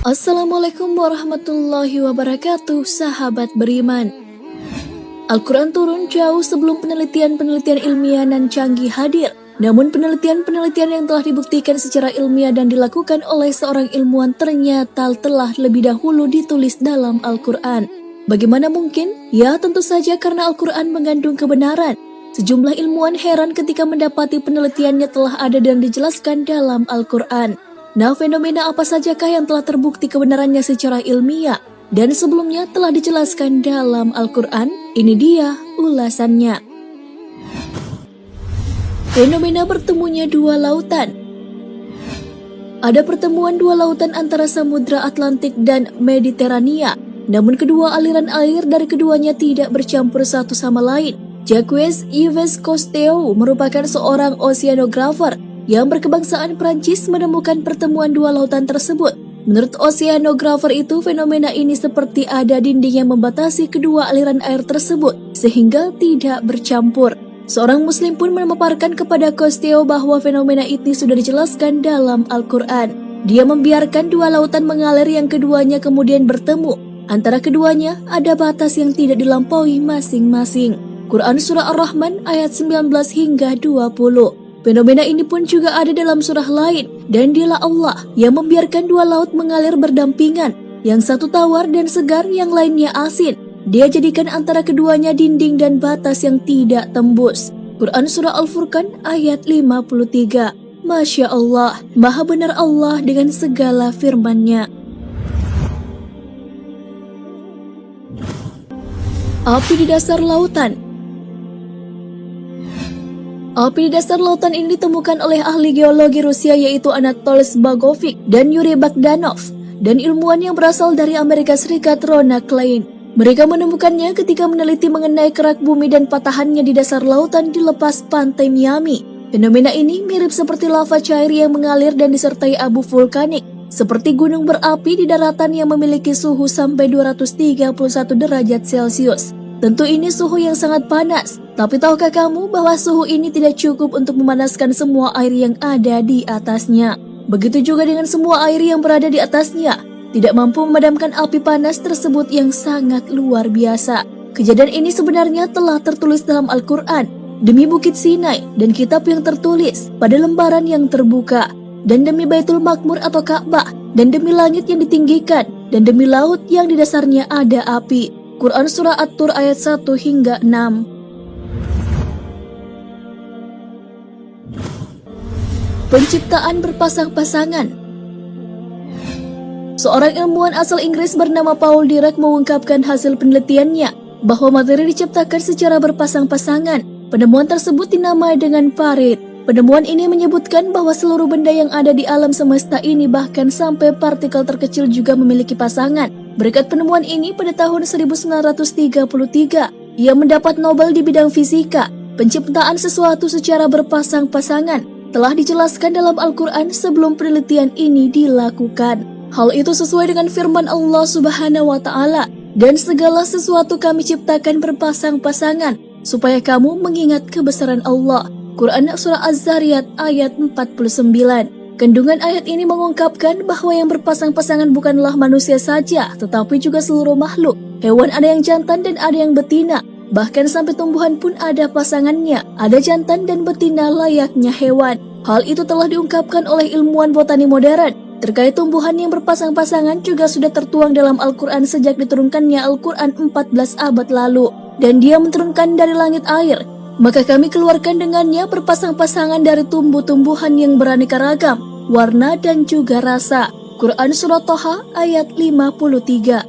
Assalamualaikum warahmatullahi wabarakatuh, sahabat beriman. Al-Quran turun jauh sebelum penelitian-penelitian ilmiah dan canggih hadir. Namun penelitian-penelitian yang telah dibuktikan secara ilmiah dan dilakukan oleh seorang ilmuwan ternyata telah lebih dahulu ditulis dalam Al-Quran. Bagaimana mungkin? Ya, tentu saja karena Al-Quran mengandung kebenaran. Sejumlah ilmuwan heran ketika mendapati penelitiannya telah ada dan dijelaskan dalam Al-Quran. Nah, fenomena apa sajakah yang telah terbukti kebenarannya secara ilmiah dan sebelumnya telah dijelaskan dalam Al-Quran? Ini dia ulasannya. Fenomena bertemunya dua lautan. Ada pertemuan dua lautan antara Samudra Atlantik dan Mediterania, namun kedua aliran air dari keduanya tidak bercampur satu sama lain. Jacques Yves Cousteau merupakan seorang oceanographer yang berkebangsaan Prancis menemukan pertemuan dua lautan tersebut. Menurut oceanographer itu, fenomena ini seperti ada dinding yang membatasi kedua aliran air tersebut sehingga tidak bercampur. Seorang muslim pun memaparkan kepada Cousteau bahwa fenomena ini sudah dijelaskan dalam Al-Quran. Dia membiarkan dua lautan mengalir yang keduanya kemudian bertemu. Antara keduanya ada batas yang tidak dilampaui masing-masing. Quran Surah Ar-Rahman ayat 19 hingga 20. Fenomena ini pun juga ada dalam surah lain, dan dialah Allah yang membiarkan dua laut mengalir berdampingan, yang satu tawar dan segar, yang lainnya asin. Dia jadikan antara keduanya dinding dan batas yang tidak tembus. Quran Surah Al-Furqan ayat 53. Masya Allah, maha benar Allah dengan segala firman-Nya. Api di dasar lautan. Api di dasar lautan ini ditemukan oleh ahli geologi Rusia yaitu Anatoly Zbagovic dan Yuri Bogdanov dan ilmuwan yang berasal dari Amerika Serikat Rona Klein. Mereka menemukannya ketika meneliti mengenai kerak bumi dan patahannya di dasar lautan di lepas pantai Miami. Fenomena ini mirip seperti lava cair yang mengalir dan disertai abu vulkanik, seperti gunung berapi di daratan yang memiliki suhu sampai 231 derajat Celcius. Tentu ini suhu yang sangat panas, tapi tahukah kamu bahwa suhu ini tidak cukup untuk memanaskan semua air yang ada di atasnya? Begitu juga dengan semua air yang berada di atasnya, tidak mampu memadamkan api panas tersebut yang sangat luar biasa. Kejadian ini sebenarnya telah tertulis dalam Al-Quran, demi Bukit Sinai dan kitab yang tertulis pada lembaran yang terbuka, dan demi Baitul Makmur atau Ka'bah, dan demi langit yang ditinggikan, dan demi laut yang di dasarnya ada api. Quran Surah At-Tur ayat 1 hingga 6. Penciptaan berpasang-pasangan. Seorang ilmuwan asal Inggris bernama Paul Dirac mengungkapkan hasil penelitiannya bahwa materi diciptakan secara berpasang-pasangan. Penemuan tersebut dinamai dengan Farid. Penemuan ini menyebutkan bahwa seluruh benda yang ada di alam semesta ini, bahkan sampai partikel terkecil juga memiliki pasangan. Berkat penemuan ini pada tahun 1933, ia mendapat Nobel di bidang fisika. Penciptaan sesuatu secara berpasang-pasangan telah dijelaskan dalam Al-Quran sebelum penelitian ini dilakukan. Hal itu sesuai dengan firman Allah Subhanahu wa Ta'ala, dan segala sesuatu kami ciptakan berpasang-pasangan supaya kamu mengingat kebesaran Allah. Quran Surah Az-Zariyat ayat 49. Kandungan ayat ini mengungkapkan bahwa yang berpasang-pasangan bukanlah manusia saja, tetapi juga seluruh makhluk. Hewan ada yang jantan dan ada yang betina. Bahkan sampai tumbuhan pun ada pasangannya, ada jantan dan betina layaknya hewan. Hal itu telah diungkapkan oleh ilmuwan botani modern. Terkait tumbuhan yang berpasang-pasangan juga sudah tertuang dalam Al-Quran sejak diturunkannya Al-Quran 14 abad lalu. Dan dia menurunkan dari langit air, maka kami keluarkan dengannya berpasang-pasangan dari tumbuh-tumbuhan yang beraneka ragam, warna dan juga rasa. Quran Surah Toha ayat 53.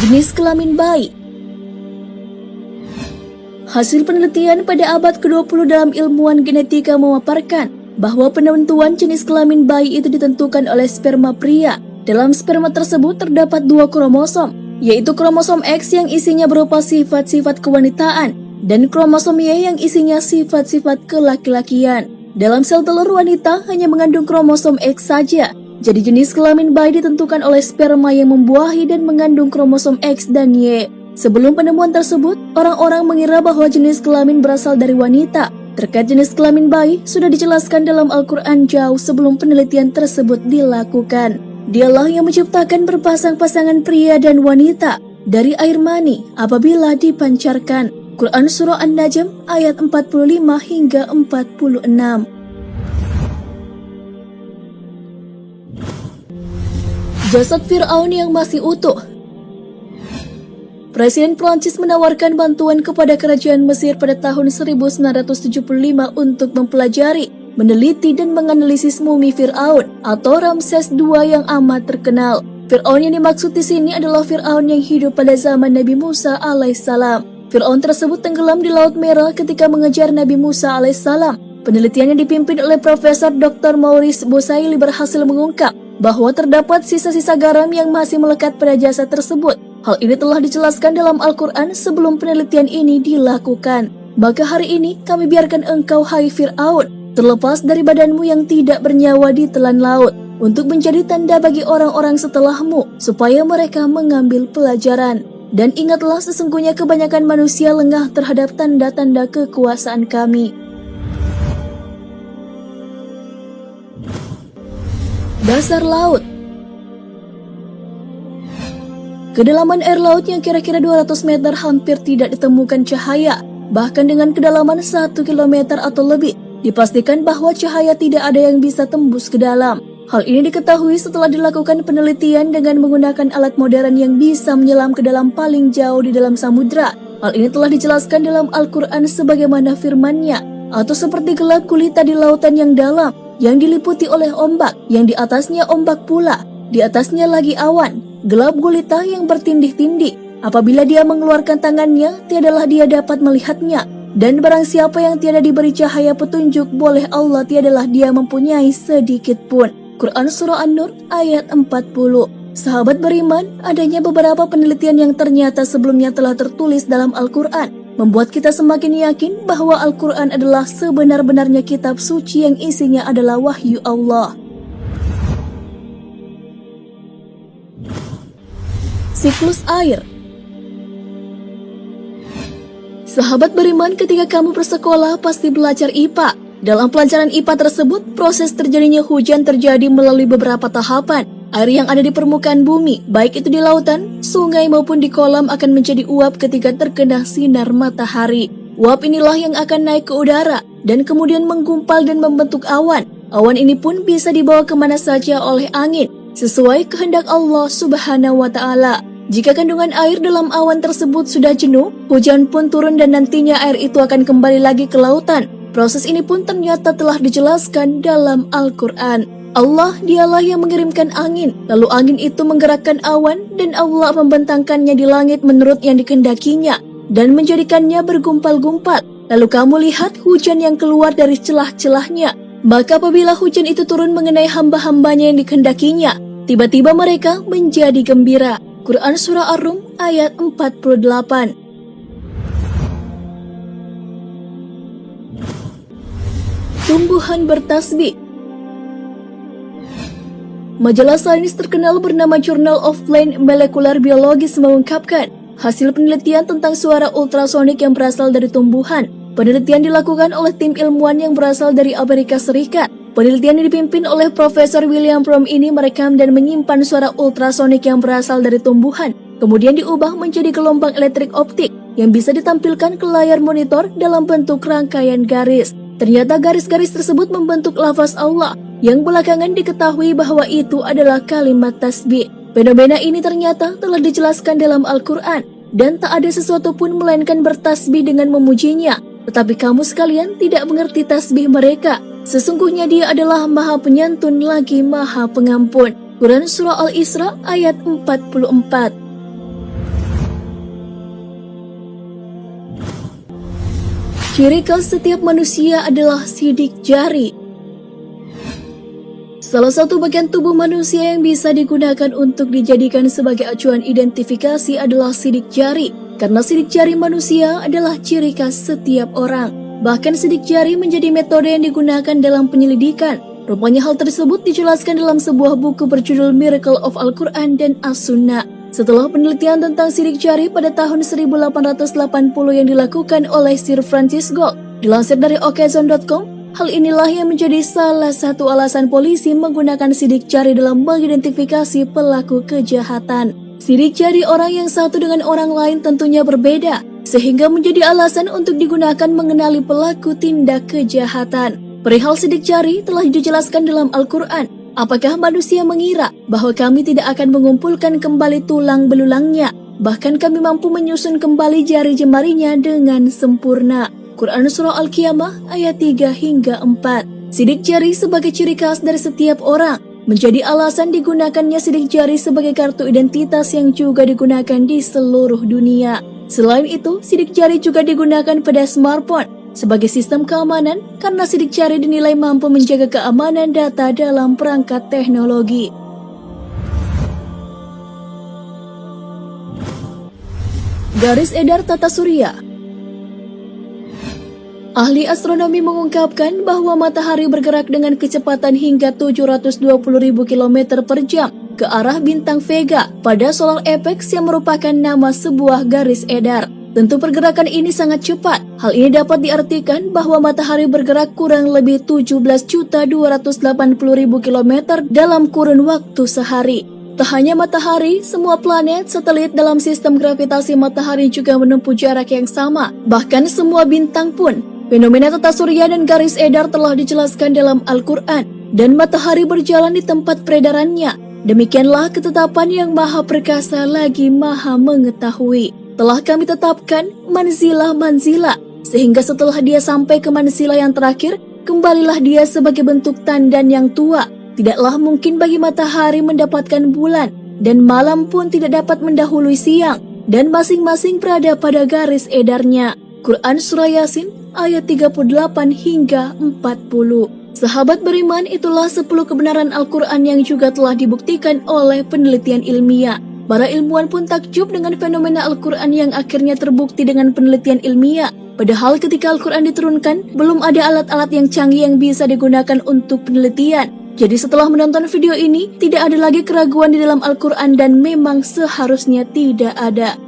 Jenis kelamin bayi. Hasil penelitian pada abad ke-20 dalam ilmuwan genetika memaparkan bahwa penentuan jenis kelamin bayi itu ditentukan oleh sperma pria. Dalam sperma tersebut terdapat dua kromosom, yaitu kromosom X yang isinya berupa sifat-sifat kewanitaan dan kromosom Y yang isinya sifat-sifat kelaki-lakian. Dalam sel telur wanita hanya mengandung kromosom X saja. Jadi jenis kelamin bayi ditentukan oleh sperma yang membuahi dan mengandung kromosom X dan Y. Sebelum penemuan tersebut, orang-orang mengira bahwa jenis kelamin berasal dari wanita Terkait jenis kelamin bayi, sudah dijelaskan dalam Al-Quran jauh sebelum penelitian tersebut dilakukan. Dialah yang menciptakan berpasang-pasangan pria dan wanita dari air mani apabila dipancarkan. Quran Surah An-Najm ayat 45 hingga 46. Jasad Fir'aun yang masih utuh. Presiden Prancis menawarkan bantuan kepada kerajaan Mesir pada tahun 1975 untuk mempelajari, meneliti dan menganalisis mumi Fir'aun atau Ramses II yang amat terkenal. Fir'aun yang dimaksud di sini adalah Fir'aun yang hidup pada zaman Nabi Musa alaihissalam. Fir'aun tersebut tenggelam di Laut Merah ketika mengejar Nabi Musa alaihissalam. Penelitian yang dipimpin oleh Profesor Dr. Maurice Bosaili berhasil mengungkap bahwa terdapat sisa-sisa garam yang masih melekat pada jasad tersebut. Hal ini telah dijelaskan dalam Al-Quran sebelum penelitian ini dilakukan. Maka hari ini kami biarkan engkau, hai Fir'aun, terlepas dari badanmu yang tidak bernyawa di telan laut, untuk menjadi tanda bagi orang-orang setelahmu, supaya mereka mengambil pelajaran. Dan ingatlah, sesungguhnya kebanyakan manusia lengah terhadap tanda-tanda kekuasaan kami. Dasar laut. Kedalaman air laut yang kira-kira 200 meter hampir tidak ditemukan cahaya. Bahkan dengan kedalaman 1 km atau lebih, dipastikan bahwa cahaya tidak ada yang bisa tembus ke dalam. Hal ini diketahui setelah dilakukan penelitian dengan menggunakan alat modern yang bisa menyelam ke dalam paling jauh di dalam samudra. Hal ini telah dijelaskan dalam Al-Quran sebagaimana firman-Nya, atau seperti gelap gulita di lautan yang dalam, yang diliputi oleh ombak, yang di atasnya ombak pula, di atasnya lagi awan, gelap gulita yang bertindih-tindih. Apabila dia mengeluarkan tangannya, tiadalah dia dapat melihatnya. Dan barang siapa yang tiada diberi cahaya petunjuk boleh Allah, tiadalah dia mempunyai sedikit pun. Quran Surah An-Nur ayat 40. Sahabat beriman, adanya beberapa penelitian yang ternyata sebelumnya telah tertulis dalam Al-Quran membuat kita semakin yakin bahwa Al-Quran adalah sebenar-benarnya kitab suci yang isinya adalah wahyu Allah. Siklus air. Sahabat beriman, ketika kamu bersekolah pasti belajar IPA. Dalam pelajaran IPA tersebut, proses terjadinya hujan terjadi melalui beberapa tahapan. Air yang ada di permukaan bumi, baik itu di lautan, sungai maupun di kolam, akan menjadi uap ketika terkena sinar matahari. Uap inilah yang akan naik ke udara dan kemudian menggumpal dan membentuk awan. Awan ini pun bisa dibawa kemana saja oleh angin, sesuai kehendak Allah Subhanahu wa Ta'ala. Jika kandungan air dalam awan tersebut sudah jenuh, hujan pun turun dan nantinya air itu akan kembali lagi ke lautan. Proses ini pun ternyata telah dijelaskan dalam Al-Quran. Allah dialah yang mengirimkan angin, lalu angin itu menggerakkan awan dan Allah membentangkannya di langit menurut yang dikehendakinya dan menjadikannya bergumpal-gumpal. Lalu kamu lihat hujan yang keluar dari celah-celahnya. Maka apabila hujan itu turun mengenai hamba-hambanya yang dikehendakinya, tiba-tiba mereka menjadi gembira. Quran Surah Ar-Rum ayat 48. Tumbuhan bertasbih. Majalah sains terkenal bernama Journal of Plant Molecular Biology mengungkapkan hasil penelitian tentang suara ultrasonik yang berasal dari tumbuhan. Penelitian dilakukan oleh tim ilmuwan yang berasal dari Amerika Serikat. Penelitian yang dipimpin oleh Profesor William Fromm ini merekam dan menyimpan suara ultrasonik yang berasal dari tumbuhan, kemudian diubah menjadi gelombang elektrik optik yang bisa ditampilkan ke layar monitor dalam bentuk rangkaian garis. Ternyata garis-garis tersebut membentuk lafaz Allah yang belakangan diketahui bahwa itu adalah kalimat tasbih. Fenomena ini ternyata telah dijelaskan dalam Al-Quran dan tak ada sesuatu pun melainkan bertasbih dengan memujinya. Tetapi kamu sekalian tidak mengerti tasbih mereka. Sesungguhnya dia adalah Maha Penyantun lagi Maha Pengampun. Quran Surah Al-Isra ayat 44. Ciri khas setiap manusia adalah sidik jari. Salah satu bagian tubuh manusia yang bisa digunakan untuk dijadikan sebagai acuan identifikasi adalah sidik jari. Karena sidik jari manusia adalah ciri khas setiap orang. Bahkan sidik jari menjadi metode yang digunakan dalam penyelidikan. Rupanya hal tersebut dijelaskan dalam sebuah buku berjudul Miracle of Al-Quran dan As-Sunnah. Setelah penelitian tentang sidik jari pada tahun 1880 yang dilakukan oleh Sir Francis Galton, Dilansir dari okezone.com, hal inilah yang menjadi salah satu alasan polisi menggunakan sidik jari dalam mengidentifikasi pelaku kejahatan. Sidik jari orang yang satu dengan orang lain tentunya berbeda, sehingga menjadi alasan untuk digunakan mengenali pelaku tindak kejahatan. Perihal sidik jari telah dijelaskan dalam Al-Quran. Apakah manusia mengira bahwa kami tidak akan mengumpulkan kembali tulang belulangnya? Bahkan kami mampu menyusun kembali jari jemarinya dengan sempurna. Quran Surah Al-Qiyamah ayat 3 hingga 4. Sidik jari sebagai ciri khas dari setiap orang menjadi alasan digunakannya sidik jari sebagai kartu identitas yang juga digunakan di seluruh dunia. Selain itu, sidik jari juga digunakan pada smartphone sebagai sistem keamanan karena sidik jari dinilai mampu menjaga keamanan data dalam perangkat teknologi. Garis edar tata surya. Ahli astronomi mengungkapkan bahwa matahari bergerak dengan kecepatan hingga 720.000 km per jam ke arah bintang Vega pada solar apex yang merupakan nama sebuah garis edar. Tentu pergerakan ini sangat cepat. Hal ini dapat diartikan bahwa matahari bergerak kurang lebih 17.280.000 km dalam kurun waktu sehari. Tak hanya matahari, semua planet, satelit dalam sistem gravitasi matahari juga menempuh jarak yang sama. Bahkan semua bintang pun. Fenomena tata surya dan garis edar telah dijelaskan dalam Al-Quran, dan matahari berjalan di tempat peredarannya. Demikianlah ketetapan yang maha perkasa lagi maha mengetahui. Telah kami tetapkan manzilah-manzilah, sehingga setelah dia sampai ke manzilah yang terakhir, kembalilah dia sebagai bentuk tandan yang tua. Tidaklah mungkin bagi matahari mendapatkan bulan, dan malam pun tidak dapat mendahului siang, dan masing-masing berada pada garis edarnya. Quran Surah Yasin ayat 38 hingga 40. Sahabat beriman, itulah 10 kebenaran Al-Quran yang juga telah dibuktikan oleh penelitian ilmiah. Para ilmuwan pun takjub dengan fenomena Al-Quran yang akhirnya terbukti dengan penelitian ilmiah. Padahal ketika Al-Quran diturunkan, belum ada alat-alat yang canggih yang bisa digunakan untuk penelitian. Jadi setelah menonton video ini, tidak ada lagi keraguan di dalam Al-Quran dan memang seharusnya tidak ada.